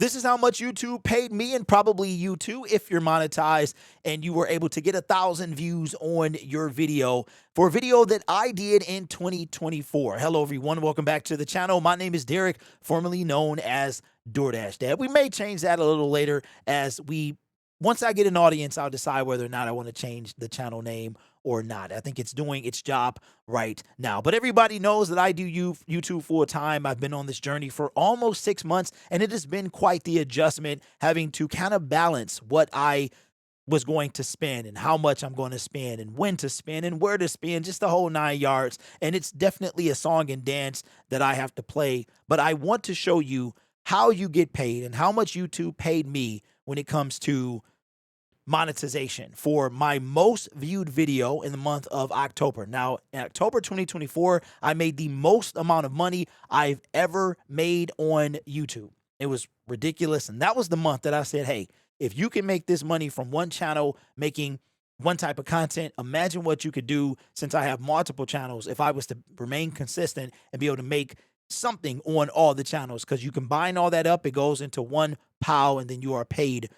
This is how much YouTube paid me, and probably you too if you're monetized and you were able to get 1,000 views on your video for a video that I did in 2024. Hello, everyone. Welcome back to the channel. My name is Derek, formerly known as DoorDash Dad. We may change that a little later once I get an audience, I'll decide whether or not I want to change the channel name or not. I think it's doing its job right now. But everybody knows that I do YouTube full time. I've been on this journey for almost 6 months, and it has been quite the adjustment having to kind of balance what I was going to spend and how much I'm going to spend and when to spend and where to spend, just the whole 9 yards. And it's definitely a song and dance that I have to play. But I want to show you how you get paid and how much YouTube paid me when it comes to monetization for my most viewed video in the month of October. Now, in October 2024, I made the most amount of money I've ever made on YouTube. It was ridiculous. And that was the month that I said, hey, if you can make this money from one channel making one type of content, imagine what you could do since I have multiple channels if I was to remain consistent and be able to make something on all the channels, because you combine all that up, it goes into one pile, and then you are paid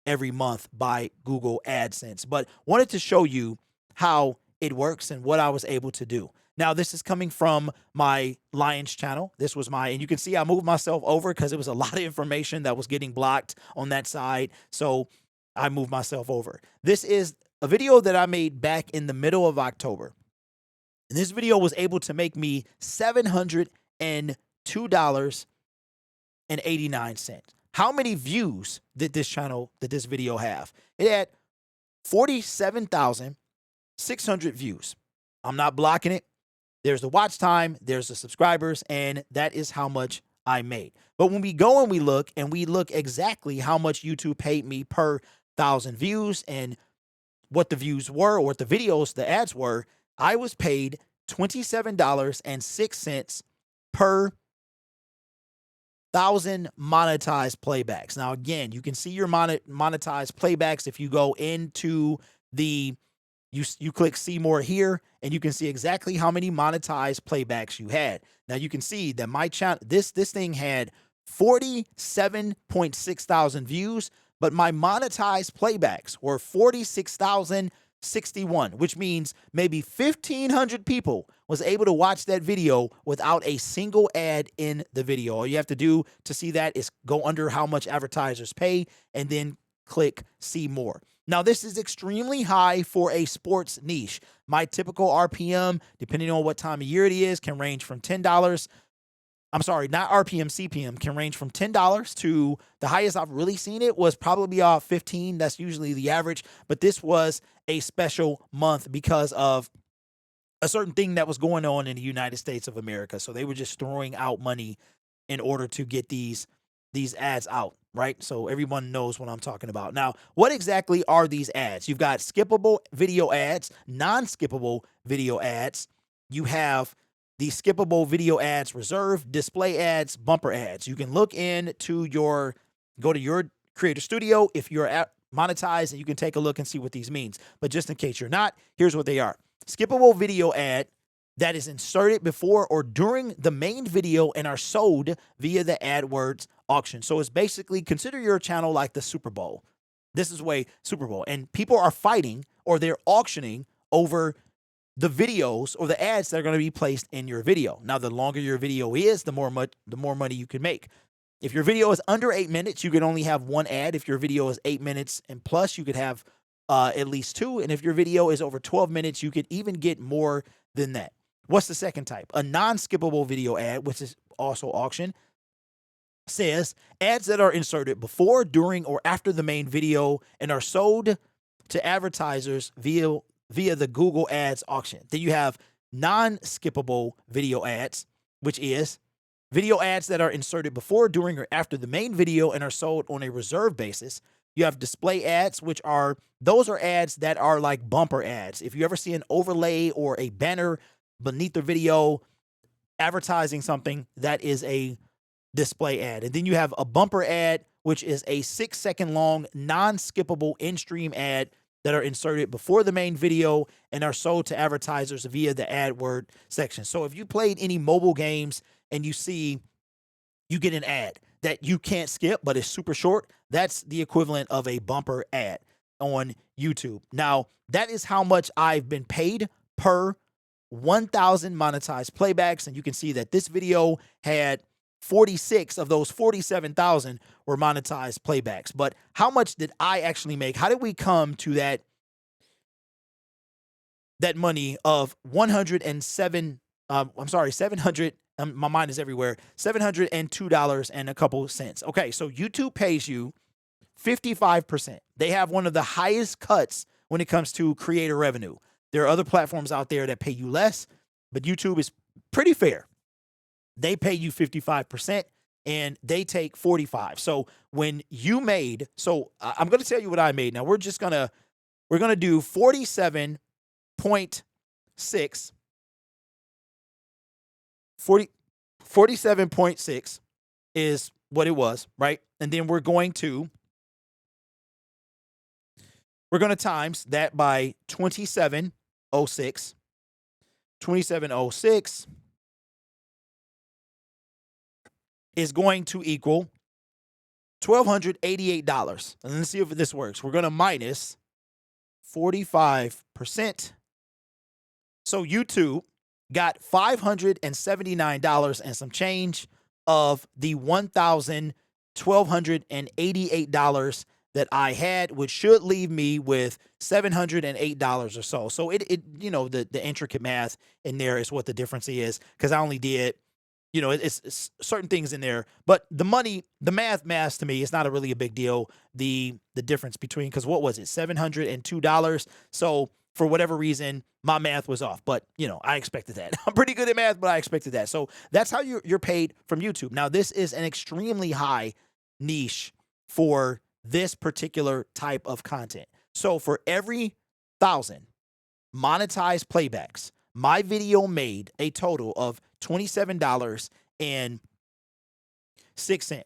every month by Google AdSense. But wanted to show you how it works and what I was able to do. Now, this is coming from my Lions channel. This was and you can see I moved myself over because it was a lot of information that was getting blocked on that side. So I moved myself over. This is a video that I made back in the middle of October. And this video was able to make me $702.89. How many views did this video have? It had 47,600 views. I'm not blocking it. There's the watch time, there's the subscribers, and that is how much I made. But when we go and we look exactly how much YouTube paid me per 1,000 views and what the views were, or what the ads were, I was paid $27.06 per 1,000 monetized playbacks. Now, again, you can see your monetized playbacks if you go into you click see more here, and you can see exactly how many monetized playbacks you had. Now, you can see that my channel, this thing had 47.6 thousand views, but my monetized playbacks were 46,061, which means maybe 1,500 people was able to watch that video without a single ad in the video. All you have to do to see that is go under how much advertisers pay and then click see more. Now, this is extremely high for a sports niche. My typical RPM, depending on what time of year it is, can range from $10. I'm sorry, not RPM, CPM, can range from $10 to the highest I've really seen it was probably 15. That's usually the average. But this was a special month because of a certain thing that was going on in the United States of America. So they were just throwing out money in order to get these ads out, right? So everyone knows what I'm talking about. Now, what exactly are these ads? You've got skippable video ads, non-skippable video ads. You have the skippable video ads reserved, display ads, bumper ads. You can look go to your Creator Studio if you're monetized, and you can take a look and see what these means. But just in case you're not, here's what they are. Skippable video ad that is inserted before or during the main video and are sold via the AdWords auction. So it's basically, consider your channel like the Super Bowl. This is Super Bowl. And people are fighting, or they're auctioning over the videos or the ads that are going to be placed in your video. Now, the longer your video is, the more money you can make. If your video is under 8 minutes, you can only have one ad. If your video is 8 minutes and plus, you could have at least 2. And if your video is over 12 minutes, you could even get more than that. What's the second type? A non-skippable video ad, which is also auction, says ads that are inserted before, during, or after the main video and are sold to advertisers via the Google Ads auction. Then you have non-skippable video ads, which is video ads that are inserted before, during, or after the main video and are sold on a reserve basis. You have display ads, those are ads that are like bumper ads. If you ever see an overlay or a banner beneath the video advertising something, that is a display ad. And then you have a bumper ad, which is a 6-second long non-skippable in-stream ad that are inserted before the main video and are sold to advertisers via the AdWord section. So if you played any mobile games and you get an ad that you can't skip, but it's super short. That's the equivalent of a bumper ad on YouTube. Now, that is how much I've been paid per 1,000 monetized playbacks. And you can see that this video had 46 of those 47,000 were monetized playbacks. But how much did I actually make? How did we come to that money of 107? I'm sorry, 700. My mind is everywhere. $702 and a couple cents. Okay, so YouTube pays you 55%. They have one of the highest cuts when it comes to creator revenue. There are other platforms out there that pay you less, but YouTube is pretty fair. They pay you 55% and they take 45. So when you made, so I'm going to tell you what I made. Now we're going to do 47.6 47.6 is what it was, right? And then we're going to times that by 2706. 2706 is going to equal $1,288. And let's see if this works. We're going to minus 45%. So YouTube got $579 and some change of the $1,1288 that I had, which should leave me with $708 or so. So it you know, the intricate math in there is what the difference is, because I only did, you know, it's certain things in there, but the money, the math to me, it's not really a big deal. The difference between, because what was it, $702? So for whatever reason, my math was off, but you know, I expected that. I'm pretty good at math, but I expected that. So that's how you're paid from YouTube. Now, this is an extremely high niche for this particular type of content. So for every 1,000 monetized playbacks, my video made a total of $27.06.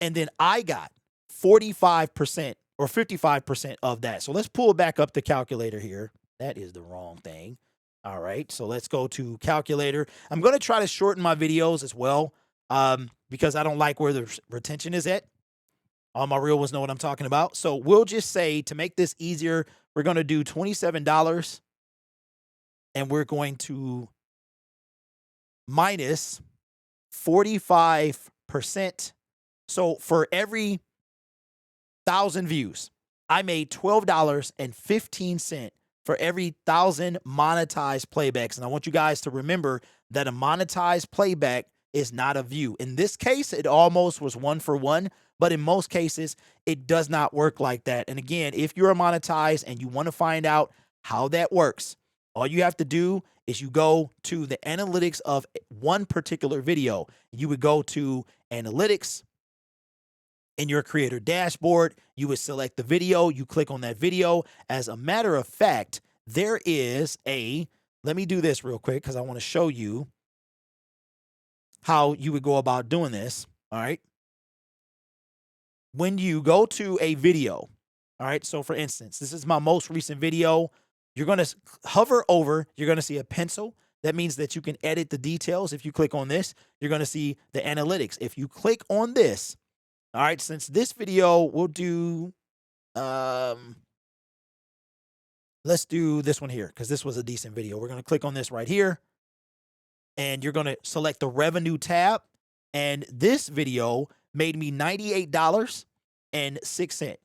And then I got 45% or 55% of that. So let's pull back up the calculator here. That is the wrong thing. All right, so let's go to calculator. I'm going to try to shorten my videos as well, because I don't like where the retention is at. All my real ones know what I'm talking about. So we'll just say, to make this easier, we're going to do $27 and we're going to minus 45%. So for every 1,000 views, I made $12.15 for every 1,000 monetized playbacks. And I want you guys to remember that a monetized playback is not a view. In this case, it almost was 1 for 1, but in most cases, it does not work like that. And again, if you're monetized and you want to find out how that works, all you have to do is you go to the analytics of one particular video. You would go to analytics in your creator dashboard. You would select the video. You click on that video. As a matter of fact, there is let me do this real quick because I want to show you how you would go about doing this. All right. When you go to a video, all right, so for instance, this is my most recent video. You're going to hover over, you're going to see a pencil. That means that you can edit the details. If you click on this, you're going to see the analytics. If you click on this, all right, since this video, we'll do, let's do this one here because this was a decent video. We're going to click on this right here, and you're going to select the revenue tab. And this video made me $98.06.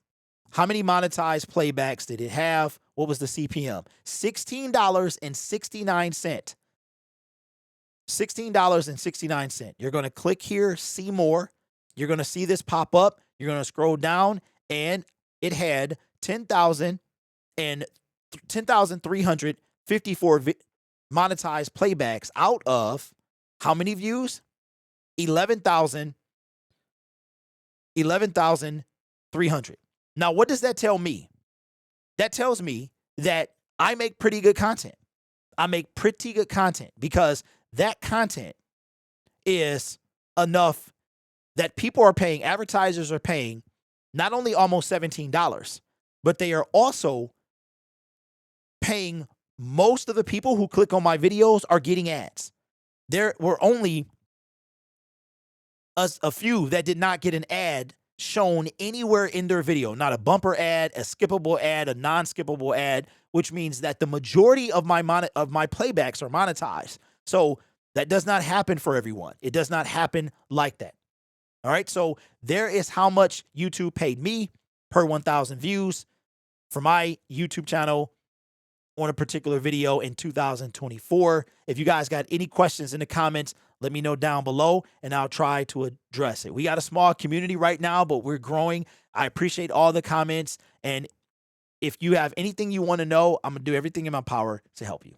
How many monetized playbacks did it have? What was the CPM? $16.69. $16.69. You're going to click here, see more. You're going to see this pop up. You're going to scroll down, and it had 10,354 monetized playbacks out of how many views? 11,300. Now, what does that tell me? That tells me that I make pretty good content. I make pretty good content because that content is enough that people are paying, advertisers are paying not only almost $17, but they are also paying, most of the people who click on my videos are getting ads. There were only a few that did not get an ad shown anywhere in their video, not a bumper ad, a skippable ad, a non-skippable ad, which means that the majority of my playbacks are monetized. So that does not happen for everyone. It does not happen like that. All right. So there is how much YouTube paid me per 1,000 views for my YouTube channel on a particular video in 2024. If you guys got any questions in the comments, let me know down below and I'll try to address it. We got a small community right now, but we're growing. I appreciate all the comments. And if you have anything you want to know, I'm going to do everything in my power to help you.